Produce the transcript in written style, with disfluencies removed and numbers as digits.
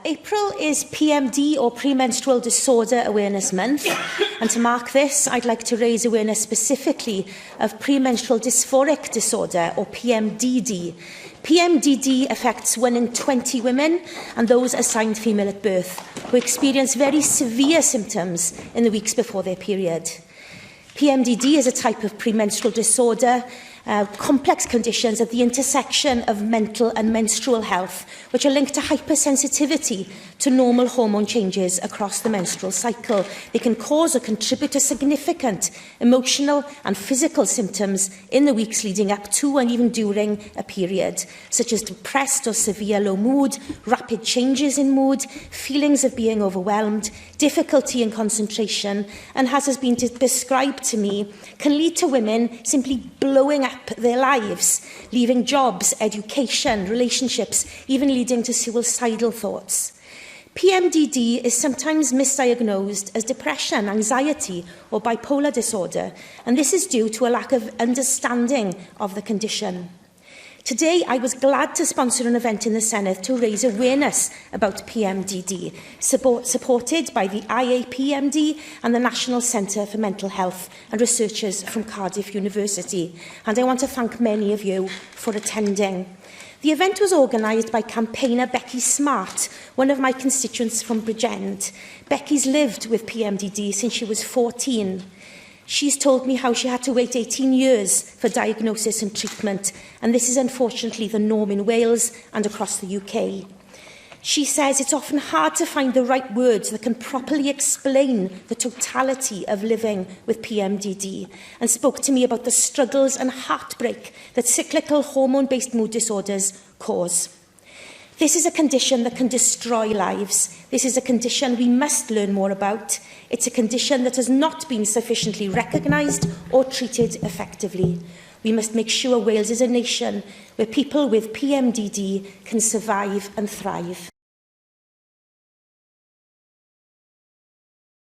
April is PMD, or Premenstrual Disorder Awareness Month, and to mark this, I'd like to raise awareness specifically of premenstrual dysphoric disorder, or PMDD. PMDD affects 1 in 20 women, and those assigned female at birth, who experience very severe symptoms in the weeks before their period. PMDD is a type of premenstrual disorder, complex conditions at the intersection of mental and menstrual health, which are linked to hypersensitivity to normal hormone changes across the menstrual cycle. They can cause or contribute to significant emotional and physical symptoms in the weeks leading up to and even during a period, such as depressed or severe low mood, rapid changes in mood, feelings of being overwhelmed, difficulty in concentration, and, as has been described to me, can lead to women simply blowing up their lives, leaving jobs, education, relationships, even leading to suicidal thoughts. PMDD is sometimes misdiagnosed as depression, anxiety, or bipolar disorder, and this is due to a lack of understanding of the condition. Today, I was glad to sponsor an event in the Senedd to raise awareness about PMDD, supported by the IAPMD and the National Centre for Mental Health and researchers from Cardiff University. And I want to thank many of you for attending. The event was organised by campaigner Becky Smart, one of my constituents from Bridgend. Becky's lived with PMDD since she was 14. She's told me how she had to wait 18 years for diagnosis and treatment, and this is unfortunately the norm in Wales and across the UK. She says it's often hard to find the right words that can properly explain the totality of living with PMDD, and spoke to me about the struggles and heartbreak that cyclical hormone-based mood disorders cause. This is a condition that can destroy lives. This is a condition we must learn more about. It's a condition that has not been sufficiently recognised or treated effectively. We must make sure Wales is a nation where people with PMDD can survive and thrive.